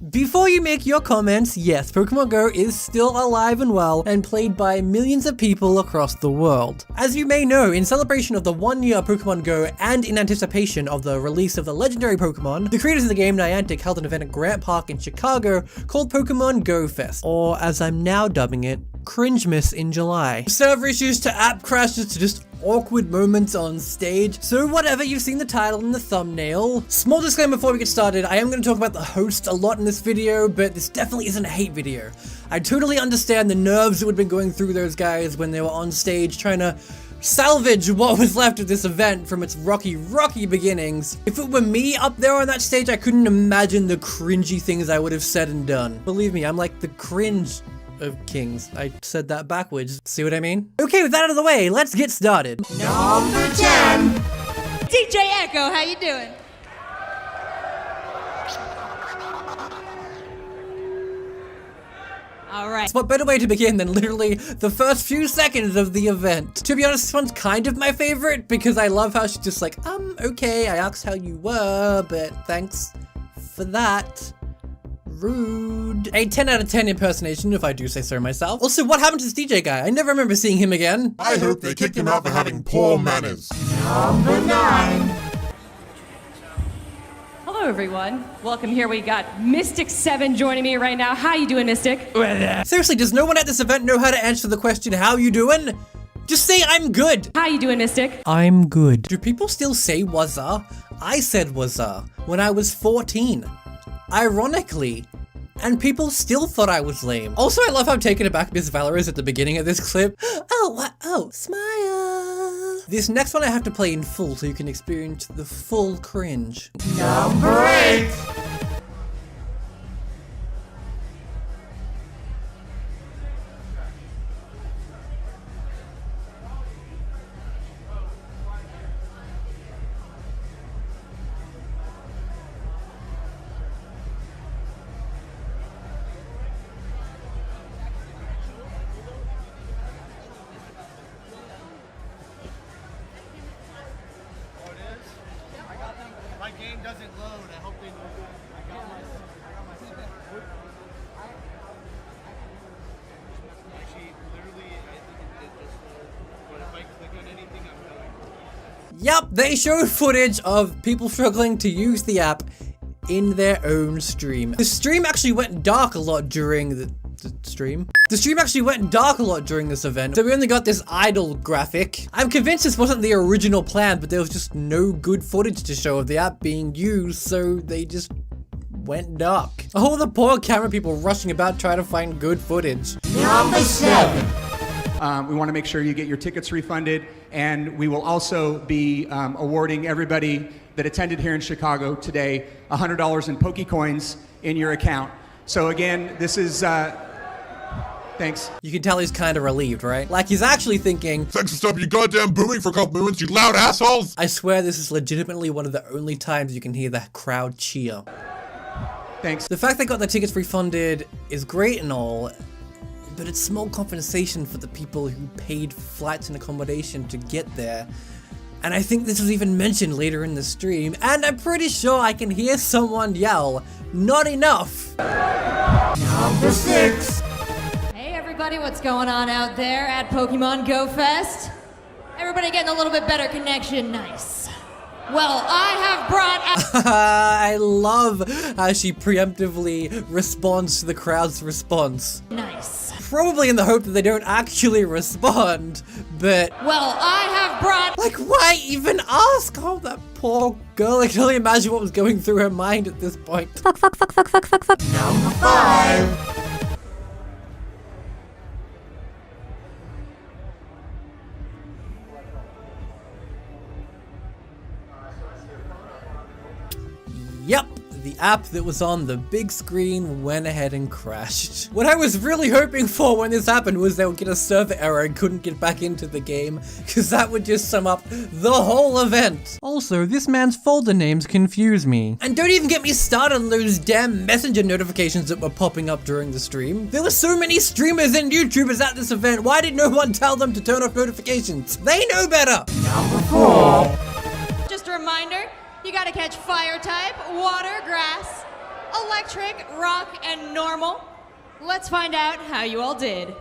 Before you make your comments, yes, Pokemon Go is still alive and well and played by millions of people across the world. As you may know, in celebration of the 1 year of Pokemon Go and in anticipation of the release of the legendary Pokemon, the creators of the game Niantic held an event at Grant Park in Chicago called Pokemon Go Fest, or as I'm now dubbing it, Cringemas in July. Server issues to app crashes to just awkward moments on stage. So whatever, you've seen the title and the thumbnail. Small disclaimer before we get started, I am going to talk about the host a lot in this video, but this definitely isn't a hate video. I totally understand the nerves that would have been going through those guys when they were on stage trying to salvage what was left of this event from its rocky beginnings. If it were me up there on that stage, I couldn't imagine the cringy things I would have said and done. Believe me, I'm like the cringe of kings. I said that backwards. See what I mean? Okay, with that out of the way, let's get started. Number 10. DJ Echo, how you doing? All right. What better way to begin than literally the first few seconds of the event? To be honest, this one's kind of my favorite because I love how she's just like, okay, I asked how you were, but thanks for that. Rude. A 10 out of 10 impersonation, if I do say so myself. Also, what happened to this DJ guy? I never remember seeing him again. I hope they kicked him out for having poor manners. Number 9. Hello, everyone. Welcome here. We got Mystic7 joining me right now. How you doing, Mystic? Seriously, does no one at this event know how to answer the question, how you doing? Just say, I'm good. How you doing, Mystic? I'm good. Do people still say wazza? I said wazza when I was 14. Ironically, and people still thought I was lame. Also, I love how taken aback Miss Valor is at the beginning of this clip. Oh, smile. This next one I have to play in full so you can experience the full cringe. Number 8. My game doesn't load. I hope they know. I got my Actually, literally, I think it did just load. But if I click on anything, I'm going. Yep, they showed footage of people struggling to use the app in their own stream. The stream actually went dark a lot during the stream. The stream actually went dark a lot during this event, so we only got this idle graphic. I'm convinced this wasn't the original plan, but there was just no good footage to show of the app being used, so they just went dark. All the poor camera people rushing about trying to find good footage. Number 7. We want to make sure you get your tickets refunded, and we will also be awarding everybody that attended here in Chicago today $100 in Pokecoins in your account. So again, this is thanks. You can tell he's kind of relieved, right? Like he's actually thinking, Thanks for stopping you goddamn booming for a couple moments, you loud assholes! I swear this is legitimately one of the only times you can hear that crowd cheer. Thanks. The fact they got their tickets refunded is great and all, but it's small compensation for the people who paid flights and accommodation to get there. And I think this was even mentioned later in the stream, and I'm pretty sure I can hear someone yell, not enough. Number 6. Hey, everybody. What's going on out there at Pokemon Go Fest? Everybody getting a little bit better connection? Nice. Well, I have brought... I love how she preemptively responds to the crowd's response. Nice. Probably in the hope that they don't actually respond, but... Well, I have brought... Like, why even ask? Oh, that poor girl. I can only imagine what was going through her mind at this point. Number 5. Yep, the app that was on the big screen went ahead and crashed. What I was really hoping for when this happened was they would get a server error and couldn't get back into the game, because that would just sum up the whole event. Also, this man's folder names confuse me. And don't even get me started on those damn messenger notifications that were popping up during the stream. There were so many streamers and YouTubers at this event, why did no one tell them to turn off notifications? They know better! Number 4. Just a reminder, you gotta catch fire type, water, grass, electric, rock, and normal. Let's find out how you all did.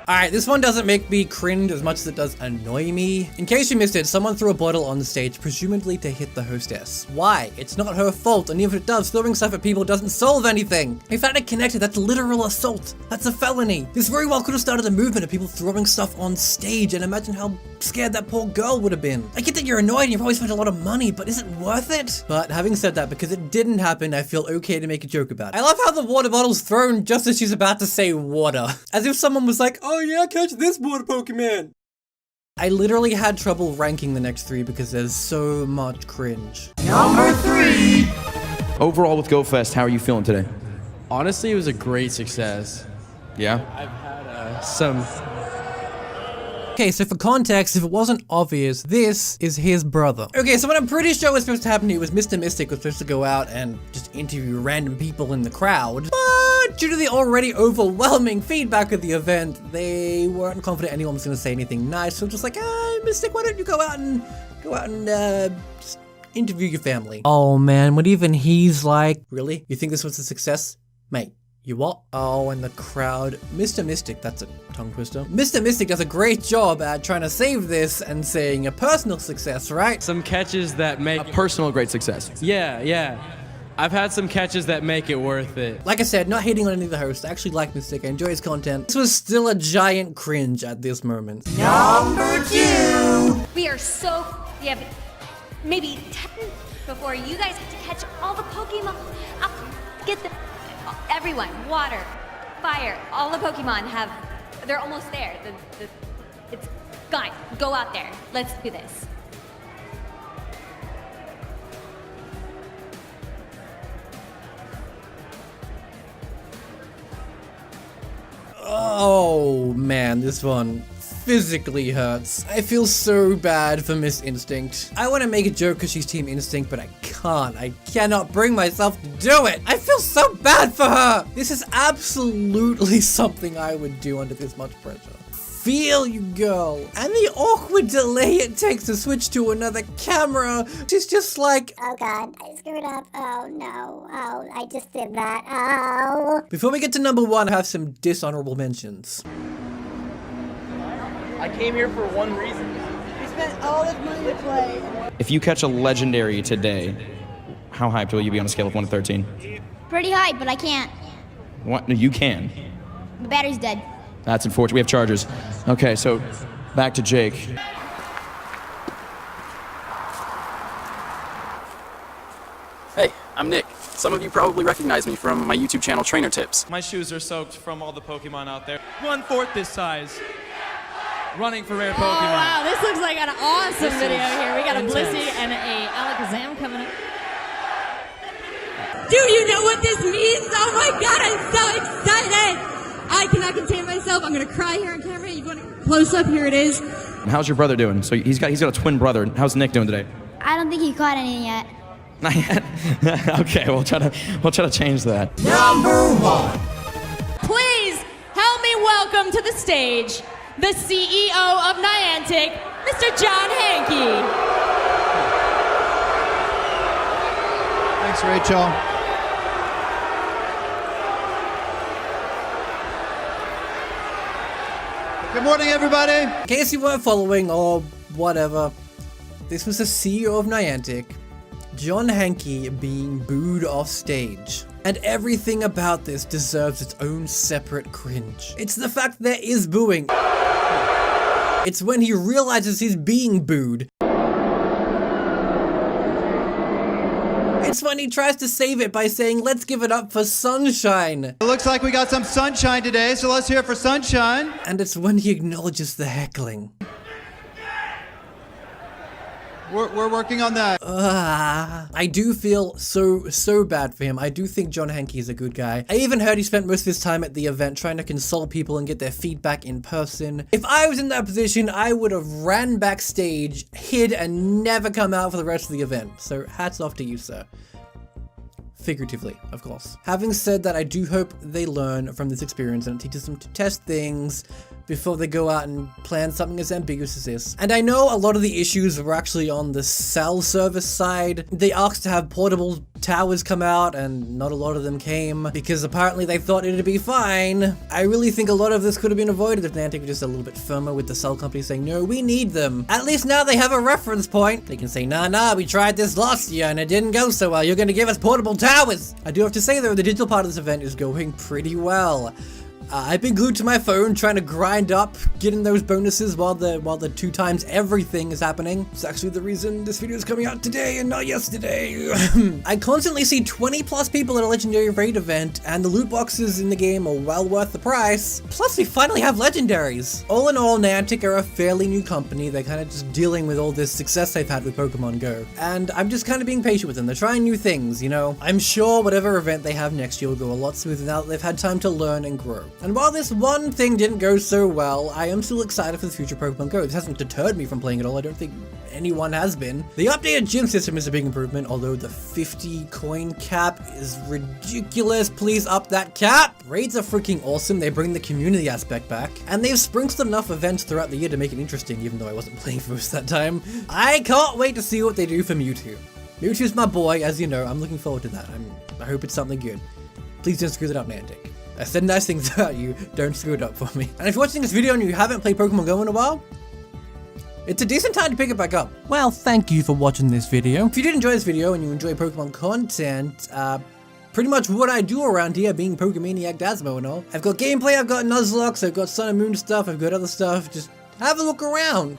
Alright, this one doesn't make me cringe as much as it does annoy me. In case you missed it, someone threw a bottle on the stage, presumably to hit the hostess. Why? It's not her fault, and even if it does, throwing stuff at people doesn't solve anything. If that had connected, that's literal assault. That's a felony. This very well could have started a movement of people throwing stuff on stage, and imagine how scared that poor girl would have been. I get that you're annoyed and you've probably spent a lot of money, but is it worth it? But having said that, because it didn't happen, I feel okay to make a joke about it. I love how the water bottle's thrown just as she's about to say water. As if someone was like, oh yeah, catch this water Pokemon. I literally had trouble ranking the next three because there's so much cringe. Number 3. Overall with GoFest, how are you feeling today? Honestly, it was a great success. Yeah? I've had some... Okay, so for context, if it wasn't obvious, this is his brother. Okay, so what I'm pretty sure was supposed to happen here was Mr. Mystic was supposed to go out and just interview random people in the crowd. But due to the already overwhelming feedback of the event, they weren't confident anyone was gonna say anything nice. So just like, hey, Mystic, why don't you go out and just interview your family? Oh man, what even he's like, really? You think this was a success? Mate. You what? Oh, and the crowd. Mr. Mystic, that's a tongue twister. Mr. Mystic does a great job at trying to save this and saying a personal success, right? Some catches that make... A personal great success. Yeah. I've had some catches that make it worth it. Like I said, not hating on any of the hosts. I actually like Mystic. I enjoy his content. This was still a giant cringe at this moment. Number 2. We have maybe 10 before you guys have to catch all the Pokemon. I'll get everyone, water, fire, all the Pokemon they're almost there. It's gone. Go out there. Let's do this. Oh man, this one physically hurts. I feel so bad for Miss Instinct. I want to make a joke because she's Team Instinct, but I can't. I cannot bring myself to do it. I feel so bad for her. This is absolutely something I would do under this much pressure. Feel you, girl. And the awkward delay it takes to switch to another camera. She's just like, oh god, I screwed up. Oh no. Oh, I just did that. Oh. Before we get to number 1, I have some dishonorable mentions. I came here for one reason. We spent all this money to play. If you catch a legendary today, how hyped will you be on a scale of 1 to 13? Pretty high, but I can't. What? No, you can. The battery's dead. That's unfortunate. We have chargers. Okay, so back to Jake. Hey, I'm Nick. Some of you probably recognize me from my YouTube channel, Trainer Tips. My shoes are soaked from all the Pokemon out there. 1/4 this size. Running for rare Pokemon. Oh, wow, this looks like an awesome video here. We got a Blissey and a Alakazam coming up. Do you know what this means? Oh my god, I'm so excited! I cannot contain myself. I'm gonna cry here on camera. You want to close up? Here it is. How's your brother doing? So he's got a twin brother. How's Nick doing today? I don't think he caught any yet. Not yet. Okay, we'll try to change that. Number 1. Please help me welcome to the stage the CEO of Niantic, Mr. John Hanke. Thanks, Rachel. Good morning, everybody. In case you weren't following or whatever, this was the CEO of Niantic, John Hanke, being booed off stage. And everything about this deserves its own separate cringe. It's the fact there is booing. It's when he realizes he's being booed. It's when he tries to save it by saying, let's give it up for Sunshine. It looks like we got some sunshine today, so let's hear it for Sunshine. And it's when he acknowledges the heckling. We're working on that. I do feel so bad for him. I do think John Hanke is a good guy. I even heard he spent most of his time at the event trying to console people and get their feedback in person. If I was in that position, I would have ran backstage, hid, and never come out for the rest of the event. So hats off to you, sir. Figuratively, of course. Having said that, I do hope they learn from this experience and it teaches them to test things before they go out and plan something as ambiguous as this. And I know a lot of the issues were actually on the cell service side. They asked to have portable towers come out, and not a lot of them came because apparently they thought it'd be fine. I really think a lot of this could have been avoided if Niantic were just a little bit firmer with the cell company saying, no, we need them. At least now they have a reference point. They can say, nah, we tried this last year and it didn't go so well. You're gonna give us portable towers. I do have to say though, the digital part of this event is going pretty well. I've been glued to my phone trying to grind up getting those bonuses while the 2 times everything is happening. It's actually the reason this video is coming out today and not yesterday. I constantly see 20 plus people at a legendary raid event, and the loot boxes in the game are well worth the price. Plus we finally have legendaries. All in all, Niantic are a fairly new company. They're kind of just dealing with all this success they've had with Pokemon Go. And I'm just kind of being patient with them. They're trying new things, you know. I'm sure whatever event they have next year will go a lot smoother now that they've had time to learn and grow. And while this one thing didn't go so well, I am still excited for the future Pokemon Go. This hasn't deterred me from playing it all. I don't think anyone has been. The updated gym system is a big improvement, although the 50 coin cap is ridiculous. Please up that cap. Raids are freaking awesome. They bring the community aspect back, and they've sprinkled enough events throughout the year to make it interesting, even though I wasn't playing for most of that time. I can't wait to see what they do for Mewtwo. Mewtwo's my boy, as you know. I'm looking forward to that. I hope it's something good. Please don't screw that up, Niantic. I said nice things about you, don't screw it up for me. And if you're watching this video and you haven't played Pokemon Go in a while, it's a decent time to pick it back up. Well, thank you for watching this video. If you did enjoy this video and you enjoy Pokemon content, pretty much what I do around here, being Pokemaniac Dazmo and all. I've got gameplay, I've got Nuzlocke, I've got Sun and Moon stuff, I've got other stuff. Just have a look around.